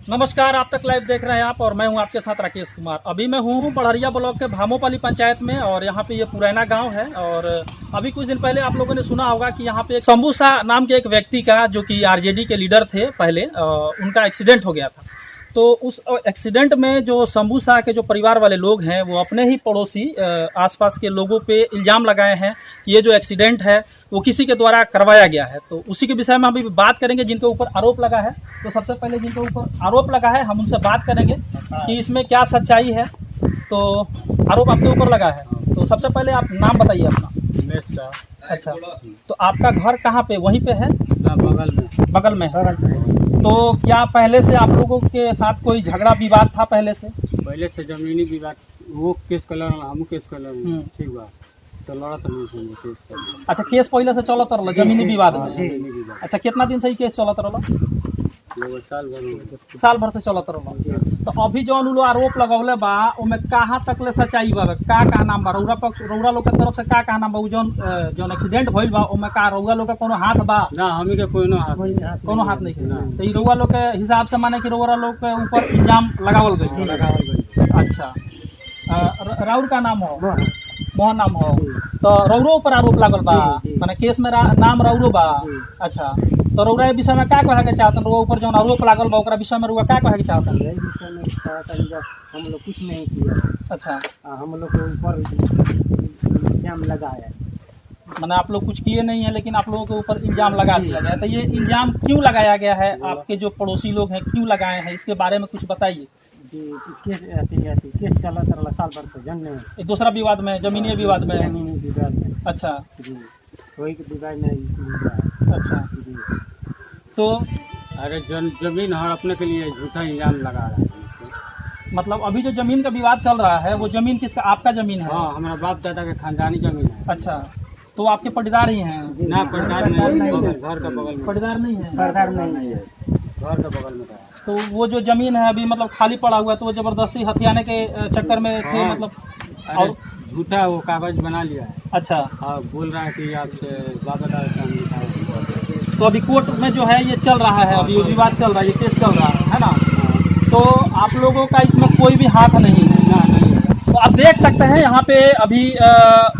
नमस्कार, आप तक लाइव देख रहे हैं आप और मैं हूं आपके साथ राकेश कुमार। अभी मैं हूं बड़हरिया ब्लॉक के भामोपाली पंचायत में और यहां पे ये पुराना गांव है। और अभी कुछ दिन पहले आप लोगों ने सुना होगा कि यहां पे एक शंभू शाह नाम के एक व्यक्ति का, जो कि आरजेडी के लीडर थे पहले, उनका एक्सीडेंट हो गया था। तो उस एक्सीडेंट में जो शंभू शाह के जो परिवार वाले लोग हैं वो अपने ही पड़ोसी आसपास के लोगों पे इल्ज़ाम लगाए हैं कि ये जो एक्सीडेंट है वो किसी के द्वारा करवाया गया है। तो उसी के विषय में अभी बात करेंगे जिनके ऊपर आरोप लगा है। तो सबसे पहले जिनके ऊपर आरोप लगा है हम उनसे बात करेंगे कि इसमें क्या सच्चाई है। तो आरोप आपके ऊपर लगा है, तो सबसे पहले आप नाम बताइए अपना। अच्छा, तो आपका घर कहाँ पे? वहीं पे है? बगल में है। तो क्या पहले से आप लोगों के साथ कोई झगड़ा विवाद था पहले से? जमीनी विवाद, वो केस कलर हम केस कलर ठीक बा, तो लड़ा तो नहीं सुन केस। अच्छा, केस पहले से चलत रहल जमीनी विवाद में? अच्छा, कितना दिन से ही केस चलत रहल? साल भर से चलत रहल। तो अभी जौन लोग आरोप लगौले बा ओमे कहाँ तक ले सच्चाई बा? का नाम बा? रउरा पक्ष, रउरा लोग के तरफ से का नाम बा? जौन एक्सीडेंट भइल बा ओमे का रउरा लोग का कोनो हाथ बा? ना, हमी के कोनो हाथ नहीं है। तो रउरा लोग के हिसाब से माने कि रउरा लोग के ऊपर इल्जाम लगावल गई। अच्छा, राउर का नाम हो? मोहन नाम हो। तो रउरो ऊपर आरोप लागल बा, माने केस में नाम रउरो बा। अच्छा, तो रउरा विषय में क्या कहे के चाहतन? रउरा ऊपर जो आरोप लागल बा ओकरा विषय में रउरा क्या कहे के चाहतन? हम लोग कुछ नहीं किया। अच्छा, हम लोग के ऊपर इल्जाम लगाया। माने आप लोग कुछ किए नहीं है, लेकिन आप लोगों के ऊपर इल्जाम लगा दिया गया। तो ये इल्जाम क्यों लगाया गया है? आपके जो पड़ोसी लोग हैं क्यों लगाए हैं, इसके बारे में कुछ बताइए। केस चला साल भर से जन्म दूसरा विवाद में, जमीनी विवाद में। अच्छा, वही विवाद में। अच्छा, तो अरे जमीन हर अपने के लिए झूठा इल्जाम लगा रहा है। मतलब अभी जो जमीन का विवाद चल रहा है वो जमीन किसका? आपका जमीन है? हाँ, हमारा बाप दादा के खानदानी जमीन है। अच्छा, तो आपके पटीदार ही हैं? ना, पटीदार नहीं, घर का बगल में। पटीदार नहीं है? घर का बगल में। तो वो जो जमीन है अभी मतलब खाली पड़ा हुआ है, तो वो जबरदस्ती हथियाने के चक्कर में थे? हाँ, मतलब और झूठा वो कागज बना लिया है। अच्छा, हाँ, बोल रहा है कि आपसे बाबा दादा। तो अभी कोर्ट में जो है ये चल रहा है, अभी विवाद चल रहा है, ये केस चल रहा है ना? तो आप लोगों का इसमें कोई भी हाथ नहीं है? तो आप देख सकते हैं यहाँ पे अभी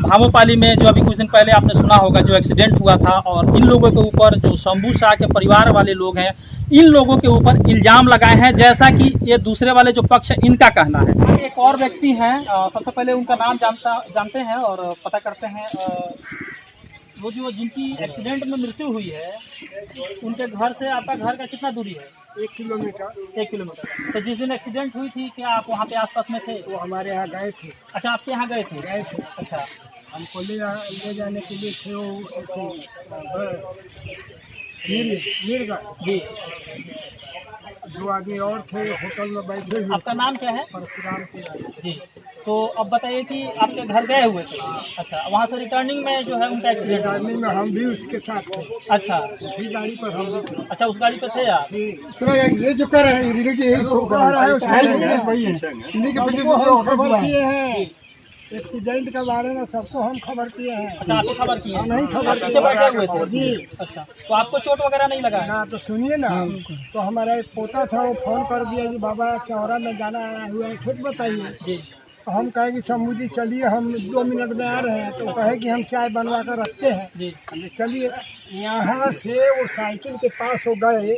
भामोपाली में जो अभी कुछ दिन पहले आपने सुना होगा जो एक्सीडेंट हुआ था, और इन लोगों के ऊपर जो शंभू शाह के परिवार वाले लोग हैं इन लोगों के ऊपर इल्जाम लगाए हैं, जैसा कि ये दूसरे वाले जो पक्ष है इनका कहना है। एक और व्यक्ति हैं, सबसे पहले उनका नाम जानते हैं और पता करते हैं। वो जो जिनकी एक्सीडेंट में मृत्यु हुई है उनके घर से आपका घर का कितना दूरी है? 1 किलोमीटर। 1 किलोमीटर। तो जिस दिन एक्सीडेंट हुई थी क्या आप वहाँ पे आसपास में थे? वो हमारे यहाँ गए थे। अच्छा, आपके यहाँ गए थे? अच्छा, हमको ले जाने के लिए थे वो मीरगढ़ जी। 2 आदमी और थे होटल में बैठे हुए। आपका नाम क्या है? परशुराम जी। तो अब बताइए कि आपके घर गए हुए थे? अच्छा, वहाँ से रिटर्निंग में जो है उनका एक्सीडेंट? रिटर्निंग में हम भी उसके साथ थे। अच्छा, उसी गाड़ी पर हम भी थे। अच्छा, उस गाड़ी पे थे आप? ये जो कर रहे हैं एक्सीडेंट के बारे में सबको हम खबर किए हैं। अच्छा, आपको खबर किए? नहीं, खबर पीछे बैठे हुए थे? जी। अच्छा, तो आपको चोट वगैरह नहीं लगा? ना, तो सुनिए ना, तो हमारा एक पोता था, वो फोन कर दिया कि बाबा चौरा में जाना आया हुआ है, फिर बताइए। जी। तो हम कहे कि शंभू जी चलिए, हम 2 मिनट में आ रहे हैं। तो कहे कि हम चाय बनवा कर रखते हैं। जी। चलिए, यहाँ से वो साइकिल के पास हो गए,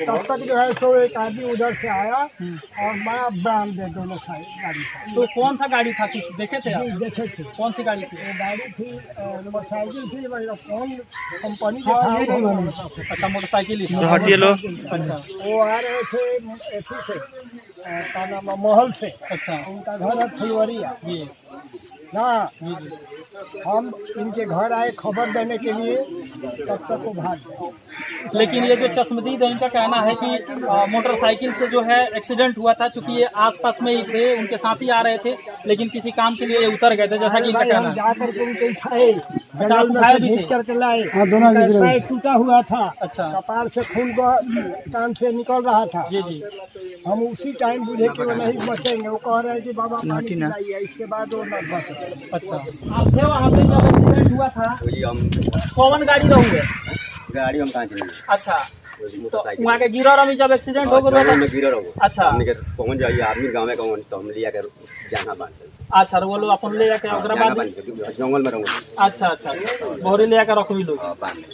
तब तक जो है सो एक आदमी उधर से आया और बड़ा बांध दे दोनों साइड गाड़ी का। तो कौन सा गाड़ी था, कुछ देखे थे आप? देखे थे। कौन सी गाड़ी थी? वो गाड़ी थी मोटरसाइकिल थी, कौन कंपनी के था? अच्छा, मोटरसाइकिल ही तो हटिए लो। अच्छा, वो आ रहे थे एथी से, क्या नाम है, महल से। अच्छा, उनका घर है फुलवरिया जी। ना। हम इनके घर आए खबर देने के लिए, तब तक वो भाग गए। लेकिन ये जो चश्मदीद है इनका कहना है कि मोटरसाइकिल से जो है एक्सीडेंट हुआ था, क्योंकि ये आसपास में ही थे, उनके साथ ही आ रहे थे, लेकिन किसी काम के लिए ये उतर गए थे, जैसा कि इनका कहना है। जाकर के उनको उठाए, अच्छा, जंगल में उठाए से भी खींच थे? करके लाए। पैर टूटा हुआ था। अच्छा, कपार से खून का कान से निकल रहा था। जी जी। हम उसी टाइम बुझे कि वो नहीं बचेंगे। वो कह रहे हैं कि बाबा पानी पिलाइए, इसके बाद वो न बचे। अच्छा, आप थे वहाँ पे जब एक्सीडेंट हुआ था? कौन गाड़ी रहोगे? गाड़ी हम कहाँ चलेंगे? अच्छा, तो वहाँ के गिरा रहा जब एक्सीडेंट हो गया में गिरा रहो। अच्छा हमने के पहुंच जाइए आदमी गांव में कौन तो हम लिया कर जाना बांध अच्छा वो लोग अपन ले जाके ओकरा बाद जंगल में रहूंगा। अच्छा बोरी ले जाकर रखवी लोग।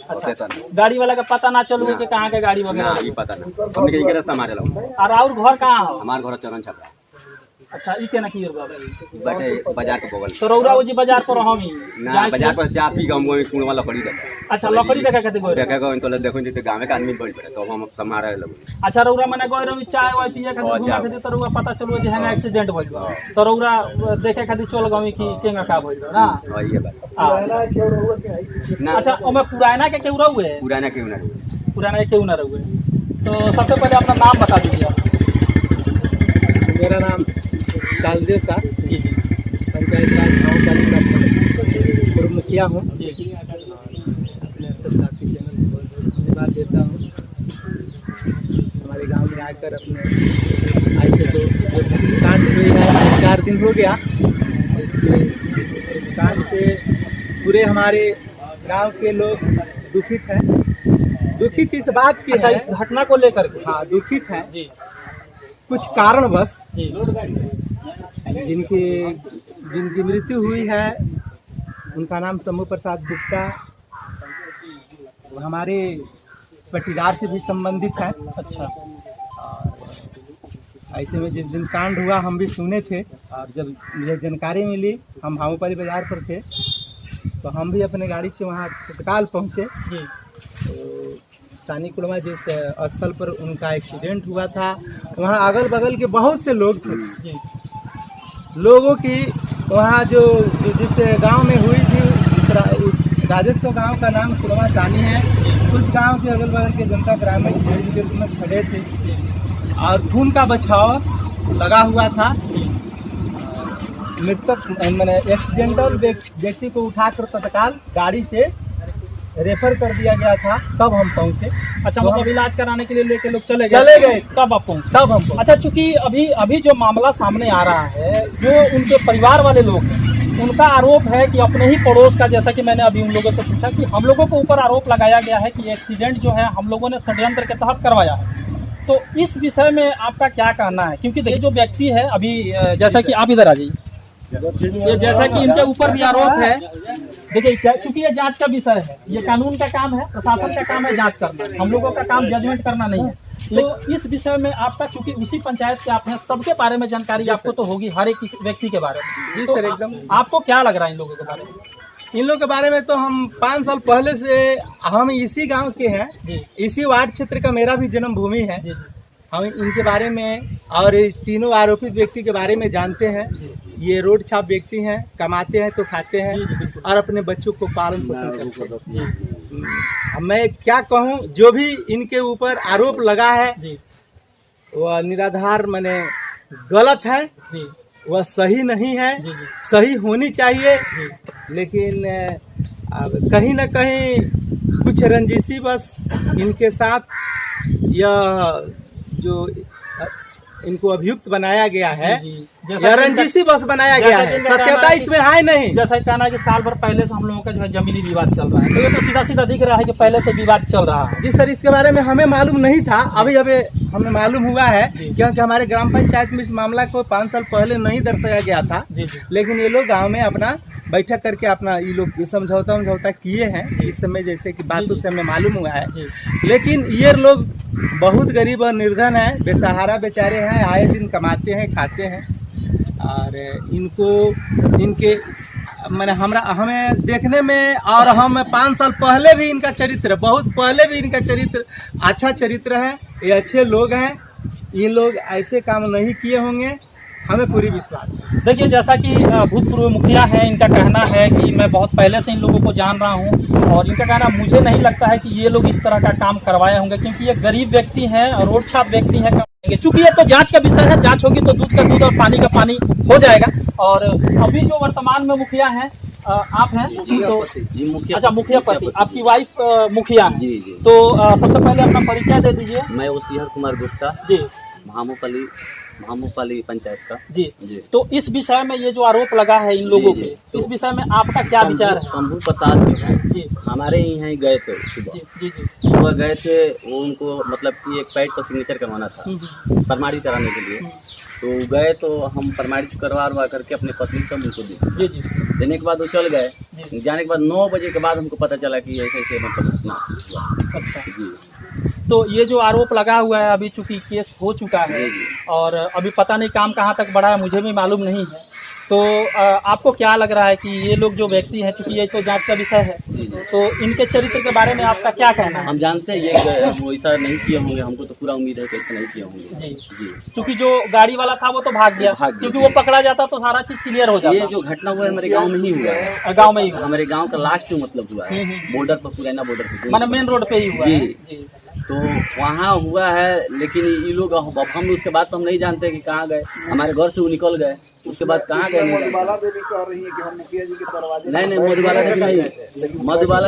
अच्छा गाड़ी वाला का पता ना चलू कि कहाँ के गाड़ी वगैरह ये पता ना हमने के रास्ता मारे लो। और घर कहाँ हो? हमार घर चरण छपरा। अच्छा ई केना की बैठे बाजार के बगल तो रौरा जी बाजार पर हम ही ना बाजार पर जा पी गांव में कुण वाला लकड़ी देखा। अच्छा लकड़ी देखा खातिर गए देखा गो तो देखो जी गांव के आदमी बड़ी पड़े तो हम समारे लगो। अच्छा रौरा माने गए रही चाय वाय पिए खातिर घुमा खातिर तो रौरा पता चलो जे हेंगा एक्सीडेंट भइल तो रौरा देखे खातिर चल गई कि केंगा का भइल ना। हां ये बात ना। अच्छा ओमे पुराना के केउ रहुए? पुराना क्यों ना पुराना के केउ ना रहुए। तो सबसे पहले अपना नाम बता दीजिए। मेरा नाम कालदेव शाह जी जी पंचायत राज भामोपाली का पूर्व मुखिया हूँ। जी अपने साथी चैनल को बहुत बहुत धन्यवाद देता हूँ। हमारे गांव में आकर अपने ऐसे तो कांड हुई है 4 दिन हो गया। इस कांड से पूरे हमारे गांव के लोग दुखित हैं। दुखित इस बात की अच्छा है, इस घटना को लेकर के हाँ दुखित हैं जी कुछ कारणवश जी जिनकी मृत्यु हुई है। उनका नाम शंभू प्रसाद गुप्ता वो हमारे पटीदार से भी संबंधित है। अच्छा ऐसे में जिस दिन कांड हुआ हम भी सुने थे और जब मुझे जानकारी मिली हम भामोपाली बाजार पर थे तो हम भी अपने गाड़ी से वहाँ तत्काल पहुँचे। जी तो सानी कुड़मा जिस स्थल पर उनका एक्सीडेंट हुआ था वहाँ अगल बगल के बहुत से लोग थे। जी लोगों की वहाँ जो जिस गांव में हुई थी उस राजस्व गांव का नाम कुड़मा सानी है। उस गांव के अगल बगल के जनता ग्रामीण के रूप में खड़े थे और खून का बछाव लगा हुआ था। मृतक मैंने एक्सीडेंटल व्यक्ति को उठाकर तत्काल गाड़ी से रेफर कर दिया गया था। तब हम पहुंचे। अच्छा तो मतलब इलाज कराने के लिए लेके लोग चले गए तब आप पहुंचे। तब हम पहुंचे। अच्छा चूंकि अभी जो मामला सामने आ रहा है जो उनके परिवार वाले लोग हैं उनका आरोप है कि अपने ही पड़ोस का, जैसा कि मैंने अभी उन लोगों से पूछा कि हम लोगों के ऊपर आरोप लगाया गया है कि एक्सीडेंट जो है हम लोगों ने षड्यंत्र के तहत करवाया है। तो इस विषय में आपका क्या कहना है? क्योंकि ये जो व्यक्ति है अभी जैसा कि आप इधर आ जाइए, ये जैसा कि इनके ऊपर भी आरोप है। देखिए क्योंकि ये जांच का विषय है, ये कानून का काम है, प्रशासन का काम है जांच करना, हम लोगों का काम जजमेंट करना नहीं है। तो इस विषय में आपका, क्योंकि उसी पंचायत के आप हैं, सबके बारे में जानकारी आपको तो होगी, हर एक व्यक्ति के बारे में। जी तो सर एकदम। आपको क्या लग रहा है इन लोगों के बारे में? इन लोगों के बारे में तो हम 5 साल पहले से हम इसी गांव के हैं। जी इसी वार्ड क्षेत्र का मेरा भी जन्मभूमि है। जी हम इनके बारे में और इस तीनों आरोपित व्यक्ति के बारे में जानते हैं। ये रोड छाप व्यक्ति हैं, कमाते हैं तो खाते हैं और अपने बच्चों को पालन पोषण करते हैं। मैं क्या कहूँ, जो भी इनके ऊपर आरोप लगा है जी वह निराधार माने गलत है, जी वह सही नहीं है। जी जी सही होनी चाहिए, जी लेकिन अब कहीं न कहीं कुछ रंजिशी बस इनके साथ यह जो इनको अभियुक्त बनाया गया है, यह रंजिशी बस बनाया गया है, सत्यता इसमें है नहीं। जैसा कहना है कि साल भर पहले से हम लोगों का जो है जमीनी विवाद चल रहा है, तो ये तो सीधा सीधा दिख रहा है कि पहले से विवाद चल रहा है। जी सर, इसके बारे में हमें मालूम नहीं था, अभी हमें मालूम हुआ है, क्योंकि हमारे ग्राम पंचायत में इस मामला को 5 साल पहले नहीं दर्शाया गया था। जी जी लेकिन ये लोग गांव में अपना बैठक करके अपना ये लोग समझौता किए हैं। इस समय जैसे कि बातों से हमें मालूम हुआ है। लेकिन ये लोग बहुत गरीब और निर्धन है, बेसहारा बेचारे हैं, आए दिन कमाते हैं खाते हैं। और इनके मैंने हमें देखने में, और हम 5 साल पहले भी इनका चरित्र, बहुत पहले भी इनका चरित्र अच्छा चरित्र है। ये अच्छे लोग हैं, ये लोग ऐसे काम नहीं किए होंगे, हमें पूरी विश्वास है। देखिए जैसा कि भूतपूर्व मुखिया है, इनका कहना है कि मैं बहुत पहले से इन लोगों को जान रहा हूं, और इनका कहना मुझे नहीं लगता है कि ये लोग इस तरह का काम करवाए होंगे, क्योंकि ये गरीब व्यक्ति हैं और रोड छाप व्यक्ति हैं। चूंकि ये तो जांच का विषय है, जांच होगी तो दूध का दूध और पानी का पानी हो जाएगा। और अभी जो वर्तमान में मुखिया हैं आप हैं, तो अच्छा मुखिया पति, आपकी वाइफ मुखिया है। जी। तो सबसे पहले अपना परिचय दे दीजिए। मैं वसीहर कुमार गुप्ता जी, भामोपाली पंचायत का। जी जी। तो इस विषय में ये जो आरोप लगा है इन लोगों के, इस विषय में आपका क्या विचार है? शंभू प्रसाद जो है जी हमारे यहाँ ही गए थे जी सुबह। जी जी सुबह गए थे, वो उनको मतलब कि एक पैड पर सिग्नेचर करवाना था प्रमाणित कराने के लिए। तो गए तो हम प्रमाणित करवा करके अपने पत्नी से उनको जी जी देने के बाद वो चल गए। जी। जाने के बाद 9 बजे के बाद हमको पता चला कि ऐसे ऐसे मतलब घटना हुआ। अच्छा, जी तो ये जो आरोप लगा हुआ है, अभी चूंकि केस हो चुका है जी जी। और अभी पता नहीं काम कहाँ तक बढ़ा है, मुझे भी मालूम नहीं है। तो आपको क्या लग रहा है कि ये लोग जो व्यक्ति हैं, चूंकि ये तो जांच का विषय है, जी जी। तो इनके चरित्र के बारे में आपका क्या कहना है? हम जानते हैं ये वो ऐसा नहीं किए होंगे, हमको तो पूरा उम्मीद है कि ऐसा नहीं किए होंगे। जी जी। क्योंकि जो गाड़ी वाला था वो तो भाग गया, भाग गया। क्योंकि वो पकड़ा जाता तो सारा चीज क्लियर हो ये जाता। जो घटना हुआ है हमारे गांव में ही हुआ है। गांव में ही हुआ, हमारे गांव का लास्ट जो मतलब हुआ है बॉर्डर पर, पुराना बॉर्डर पर, माने मेन रोड पे ही हुआ जी। है। जी तो वहाँ हुआ है। लेकिन ये लोग अब हम उसके बाद तो हम नहीं जानते कि कहाँ गए। हमारे घर से वो निकल गए, उसके बाद कहाँ गए नहीं जानते। देवी कह रही है कि हम मुखिया जी के दरवाजे नहीं, मधुबाला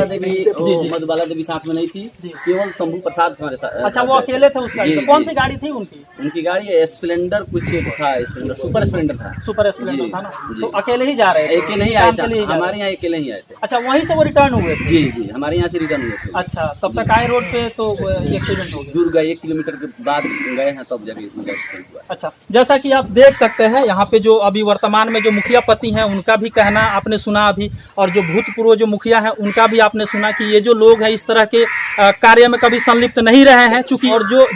देवी नहीं, मधुबाला देवी साथ में नहीं थी, केवल शंभू प्रसाद हमारे साथ। अच्छा, वो अकेले थे उसका? जी, तो कौन जी। सी गाड़ी थी उनकी? उनकी गाड़ी स्प्लेंडर कुछ था, स्प्लेंडर, सुपर स्प्लेंडर था। सुपर स्प्लेंडर जी, था ना? जी। तो अकेले ही जा रहे थे? अकेले ही आए काम के लिए थे, ही जा रहे हमारे यहाँ अकेले ही आए थे। थे? अच्छा, वहीं से वो रिटर्न हुए थे? जी जी, हमारे यहाँ से रिटर्न हुए थे। अच्छा, तब तक आए रोड पे तो एक्सीडेंट हो गया। दूर गए, 1 किलोमीटर के बाद गए हैं तब जाके एक्सीडेंट हुआ। अच्छा, जैसा कि आप देख सकते हैं यहाँ पे जो अभी वर्तमान में जो मुखिया पति हैं उनका भी कहना आपने सुना अभी, और जो भूतपूर्व जो मुखिया हैं उनका भी आपने सुना कि ये जो लोग हैं इस तरह के कार्य में कभी संलिप्त नहीं रहे हैं। चूंकि और जो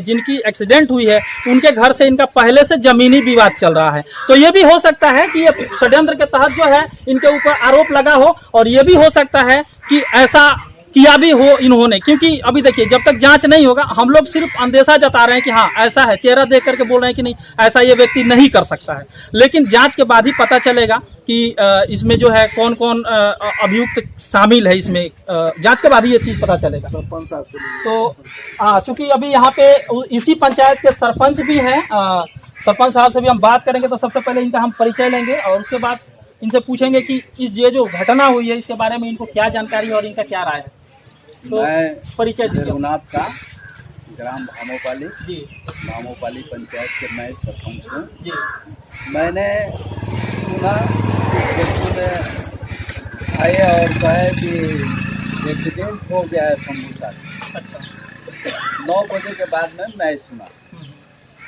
जिनकी एक्सीडेंट हुई है उनके घर से इनका पहले से जमीनी विवाद चल रहा है। तो ये भी हो सकता है कि ये षड्यंत्र के तहत जो है इनके ऊपर आरोप लगा हो, और ये भी हो सकता है कि ऐसा किया भी हो इन्होंने। क्योंकि अभी देखिए, जब तक जांच नहीं होगा, हम लोग सिर्फ अंदेशा जता रहे हैं कि हाँ ऐसा है, चेहरा देख करके बोल रहे हैं कि नहीं ऐसा ये व्यक्ति नहीं कर सकता है। लेकिन जांच के बाद ही पता चलेगा कि इसमें जो है कौन कौन अभियुक्त शामिल है इसमें। जांच के बाद ही ये चीज पता चलेगा। सरपंच साहब से तो चूंकि अभी यहाँ पे इसी पंचायत के सरपंच भी हैं, सरपंच साहब से भी हम बात करेंगे। तो सबसे पहले इनका हम परिचय लेंगे और उसके बाद इनसे पूछेंगे कि ये जो घटना हुई है इसके बारे में इनको क्या जानकारी और इनका क्या राय है। तो मैं परिचय दीजिए। रघुनाथ का ग्राम भामोपाली, जी भामोपाली पंचायत के मैं सरपंच हूँ। जी मैंने सुना व्यक्ति ने आए और कहे कि एक्सीडेंट हो गया है शंभू साहब। अच्छा 9 बजे के बाद में मैं सुना,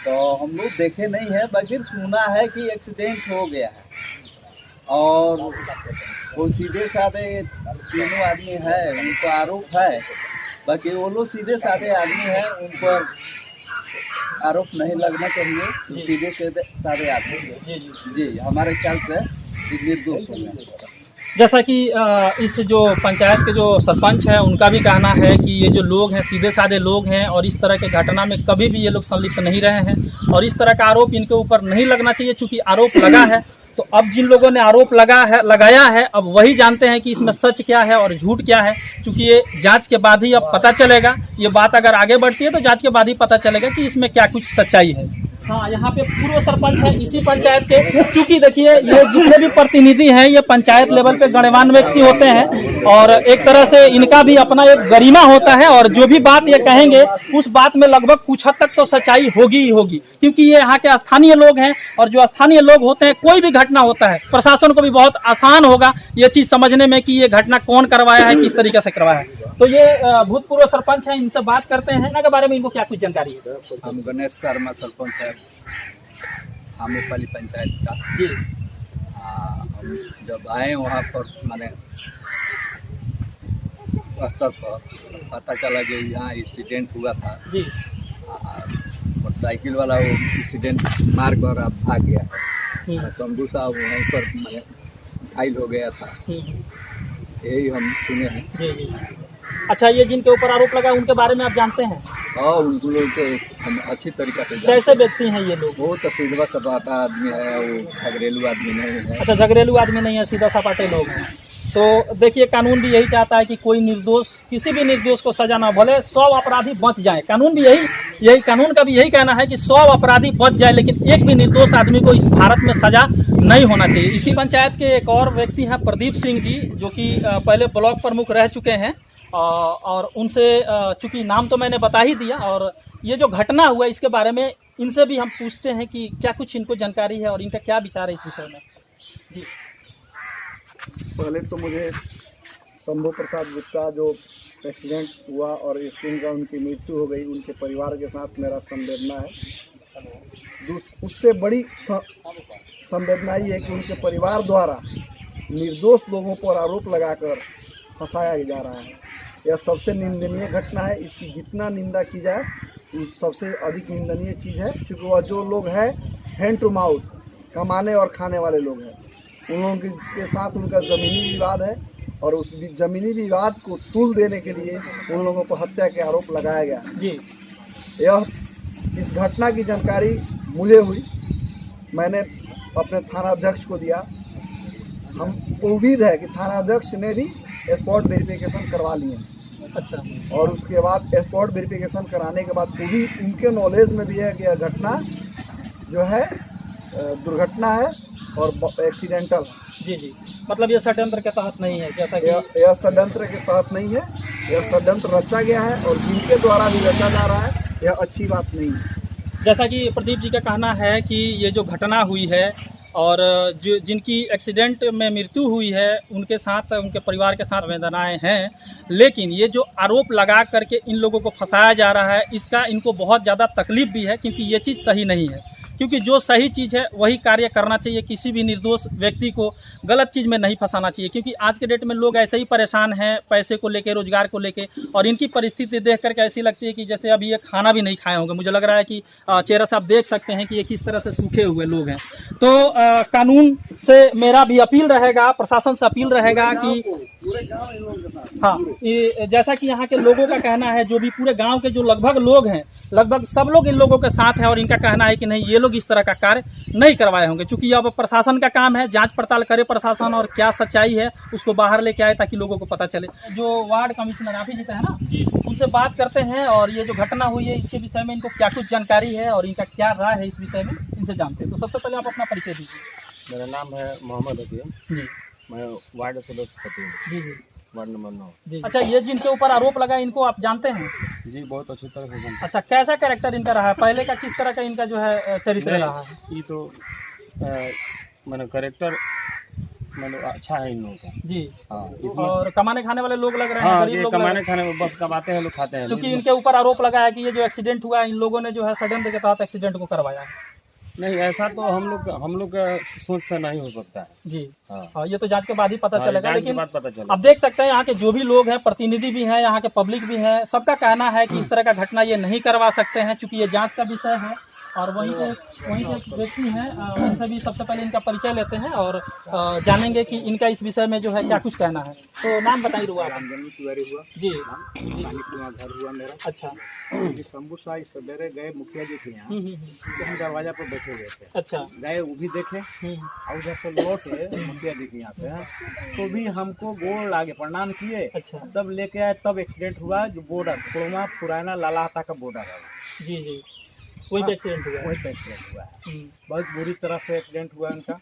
तो हम लोग देखे नहीं है, बल्कि सुना है कि एक्सीडेंट हो गया है। और वो सीधे साधे तीनों आदमी है, उनको आरोप है, बाकी वो लोग सीधे साधे आदमी है, उन पर आरोप नहीं लगना चाहिए। सीधे साधे आदमी जी जी। जी हमारे ख्याल से निर्दोष हो गया। जैसा कि इस जो पंचायत के जो सरपंच हैं उनका भी कहना है कि ये जो लोग हैं सीधे साधे लोग हैं और इस तरह के घटना में कभी भी ये लोग संलिप्त नहीं रहे हैं, और इस तरह का आरोप इनके ऊपर नहीं लगना चाहिए। चूंकि आरोप लगा है, तो अब जिन लोगों ने आरोप लगाया है अब वही जानते हैं कि इसमें सच क्या है और झूठ क्या है। क्योंकि ये जांच के बाद ही अब पता चलेगा। ये बात अगर आगे बढ़ती है तो जांच के बाद ही पता चलेगा कि इसमें क्या कुछ सच्चाई है। हाँ, यहाँ पे पूर्व सरपंच है इसी पंचायत के। क्योंकि देखिए, ये जितने भी प्रतिनिधि हैं ये पंचायत लेवल पे गणमान्य व्यक्ति होते हैं, और एक तरह से इनका भी अपना एक गरिमा होता है। और जो भी बात ये कहेंगे उस बात में लगभग कुछ हद तक तो सच्चाई होगी ही होगी, क्योंकि ये यहाँ के स्थानीय लोग हैं। और जो स्थानीय लोग होते हैं, कोई भी घटना होता है प्रशासन को भी बहुत आसान होगा ये चीज समझने में कि ये घटना कौन करवाया है, किस तरीके से करवाया है। तो ये भूतपूर्व सरपंच हैं, इनसे बात करते हैं इनके बारे में, इनको क्या कुछ जानकारी है। हम गणेश शर्मा सरपंच है भामोपाली पंचायत का जी हम जब आए वहाँ पर माने स्तर पर पता चला कि यहाँ एक्सीडेंट हुआ था। जी मोटरसाइकिल वाला वो एक्सीडेंट मार कर अब भाग गया है। शंभू साहब वहीं पर माने घायल हो गया था, यही हम सुने हैं। जी जी। अच्छा, ये जिनके ऊपर आरोप लगा उनके बारे में आप जानते हैं? और उनको लोग तो हम अच्छी तरीके से जानते कैसे व्यक्ति हैं ये लोग? वो तो सीधा सपाटा आदमी है, वो घरेलू आदमी नहीं है। अच्छा, झगड़ेलू आदमी नहीं है, सीधा सपाटे लोग हैं। तो देखिए, कानून भी यही चाहता है कि कोई निर्दोष, किसी भी निर्दोष को सजा ना, भले 100 अपराधी बच जाए। कानून भी यही कानून का भी यही कहना है कि 100 अपराधी बच जाए, लेकिन एक भी निर्दोष आदमी को इस भारत में सजा नहीं होना चाहिए। इसी पंचायत के एक और व्यक्ति हैं प्रदीप सिंह जी, जो कि पहले ब्लॉक प्रमुख रह चुके हैं। और उनसे चूंकि नाम तो मैंने बता ही दिया, और ये जो घटना हुआ इसके बारे में इनसे भी हम पूछते हैं कि क्या कुछ इनको जानकारी है और इनका क्या विचार है इस विषय में। जी पहले तो मुझे शंभू प्रसाद गुप्ता जो एक्सीडेंट हुआ और एक्सीडेंट का उनकी मृत्यु हो गई, उनके परिवार के साथ मेरा संवेदना है। उससे बड़ी संवेदना ये है कि उनके परिवार द्वारा निर्दोष लोगों पर आरोप लगाकर फंसाया जा रहा है। यह सबसे निंदनीय घटना है। इसकी जितना निंदा की जाए सबसे अधिक निंदनीय चीज़ है, क्योंकि वह जो लोग हैं हैंड टू माउथ कमाने और खाने वाले लोग हैं, उन लोगों के साथ उनका ज़मीनी विवाद है और उस ज़मीनी विवाद को तूल देने के लिए उन लोगों पर हत्या के आरोप लगाया गया जी। इस घटना की जानकारी मुझे हुई, मैंने अपने थाना अध्यक्ष को दिया। हमको उम्मीद है कि थाना अध्यक्ष ने भी स्पॉट वेरिफिकेशन करवा लिए। अच्छा। और उसके बाद स्पॉट वेरिफिकेशन कराने के बाद वो भी उनके नॉलेज में भी है कि यह घटना जो है दुर्घटना है और एक्सीडेंटल। जी जी, मतलब ये षड्यंत्र के तहत नहीं है, जैसा कि यह षड्यंत्र के तहत नहीं है, यह षड्यंत्र रचा गया है और जिनके द्वारा भी रचा जा रहा है, यह अच्छी बात नहीं है। जैसा कि प्रदीप जी का कहना है कि ये जो घटना हुई है और जो जिनकी एक्सीडेंट में मृत्यु हुई है उनके साथ, उनके परिवार के साथ वेदनाएं हैं, लेकिन ये जो आरोप लगा करके इन लोगों को फंसाया जा रहा है इसका इनको बहुत ज़्यादा तकलीफ भी है, क्योंकि ये चीज़ सही नहीं है। क्योंकि जो सही चीज़ है वही कार्य करना चाहिए, किसी भी निर्दोष व्यक्ति को गलत चीज़ में नहीं फंसाना चाहिए। क्योंकि आज के डेट में लोग ऐसे ही परेशान हैं पैसे को लेके, रोजगार को लेके, और इनकी परिस्थिति देख करके ऐसी लगती है कि जैसे अभी ये खाना भी नहीं खाए होंगे। मुझे लग रहा है कि चेहरा से आप देख सकते हैं कि ये किस तरह से सूखे हुए लोग हैं। तो कानून से मेरा भी अपील रहेगा, प्रशासन से अपील रहेगा कि हाँ, जैसा कि यहाँ के लोगों का कहना है, जो भी पूरे गाँव के जो लगभग लोग हैं, लगभग सब लोग इन लोगों के साथ हैं और इनका कहना है कि नहीं, ये लोग इस तरह का कार्य नहीं करवाए होंगे। क्योंकि अब प्रशासन का काम है, जांच पड़ताल करे प्रशासन और क्या सच्चाई है उसको बाहर लेके आए ताकि लोगों को पता चले। जो वार्ड कमिश्नर आप ही जी है ना, उनसे बात करते हैं और ये जो घटना हुई है इसके विषय में इनको क्या कुछ जानकारी है और इनका क्या राय है इस विषय में, इनसे जानते हैं। तो सबसे पहले आप अपना परिचय दीजिए। मेरा नाम है मोहम्मद हकीम जी, मैं वार्ड सदस्य हूँ जी जी, वार्ड नंबर 9 जी। अच्छा, ये जिनके ऊपर आरोप लगा इनको आप जानते हैं? जी, बहुत अच्छी तरह से जानते अच्छा, कैसा कैरेक्टर इनका रहा है, पहले का किस तरह का इनका जो है चरित्र रहा है? ये तो मैंने कैरेक्टर मैंने अच्छा है इन लोगों का जी। हाँ, और कमाने खाने वाले लोग लग रहे हैं, हाँ, गरीब ये लोग कमाने खाने में बस कमाते हैं लोग, खाते हैं। क्योंकि इनके ऊपर आरोप लगा है कि ये जो एक्सीडेंट हुआ है इन लोगों ने जो है षड्यंत्र के तहत एक्सीडेंट को करवाया है। नहीं, ऐसा तो हम लोग का सोच से नहीं हो सकता है जी। हाँ, ये तो जांच के बाद ही पता चलेगा। लेकिन बात पता चलेगा। अब देख सकते हैं यहाँ के जो भी लोग हैं, प्रतिनिधि भी हैं, यहाँ के पब्लिक भी हैं, सबका कहना है कि इस तरह का घटना ये नहीं करवा सकते हैं, क्योंकि ये जांच का विषय है। और वहीं के एक व्यक्ति हैं, उनसे भी सबसे पहले इनका परिचय लेते हैं और जानेंगे कि इनका इस विषय में जो है क्या कुछ कहना है। तो नाम बताइए रुआ तिवारी हुआ जी। घर हुआ मेरा। अच्छा। शंभू साई सवेरे गए, मुखिया जी थे यहाँ, तो हम दरवाजा पर बैठे हुए थे। अच्छा। गए, वो भी देखे और उधर से लौटे मुखिया जी के यहाँ से, तो भी हमको गोड़ लागे, प्रणाम किए। अच्छा। तब लेके आए, तब एक्सीडेंट हुआ। जो बॉर्डर पुरमा पुराना लालाहाटा का बॉर्डर है, जी जी, वही पे एक्सीडेंट हुआ है। वही पे एक्सीडेंट हुआ है। बहुत बुरी तरह से एक्सीडेंट हुआ उनका।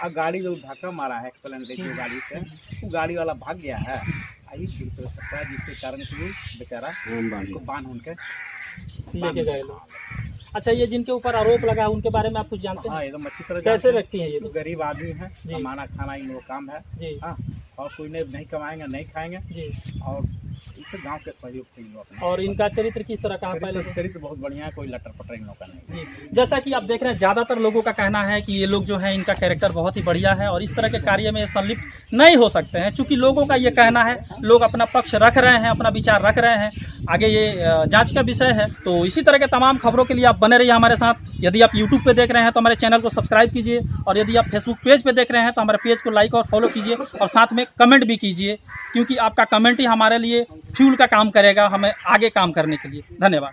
और गाड़ी जो धक्का मारा है एक्सप्लेंडर की गाड़ी से, वो गाड़ी वाला भाग गया है। आई फिर सकता है, जिसके कारण से बेचारा उनको बांध के लेके गए लोग। अच्छा, ये जिनके ऊपर आरोप लगा है उनके बारे में आप कुछ जानते हैं? हाँ, एकदम अच्छी तरह। कैसे व्यक्ति हैं ये? गरीब आदमी है, कमाना खाना इन लोग काम है जी। हाँ, और कोई नहीं कमाएंगे, नहीं खाएंगे जी। और इससे गांव के सहयोग से इन लोग। और इनका चरित्र किस तरह का है? पहले चरित्र बहुत बढ़िया है, कोई लटर पटर इन लोग का नहीं। जी। जैसा कि आप देख रहे हैं, ज़्यादातर लोगों का कहना है कि ये लोग जो है इनका कैरेक्टर बहुत ही बढ़िया है और इस तरह के कार्य में संलिप्त नहीं हो सकते हैं। चूँकि लोगों का ये कहना है, लोग अपना पक्ष रख रहे हैं, अपना विचार रख रहे हैं, आगे ये जांच का विषय है। तो इसी तरह के तमाम खबरों के लिए आप बने रहिए हमारे साथ। यदि आप यूट्यूब पे देख रहे हैं तो हमारे चैनल को सब्सक्राइब कीजिए, और यदि आप फेसबुक पेज पे देख रहे हैं तो हमारे पेज को लाइक और फॉलो कीजिए, और साथ में कमेंट भी कीजिए, क्योंकि आपका कमेंट ही हमारे लिए फ्यूल का काम करेगा, हमें आगे काम करने के लिए। धन्यवाद।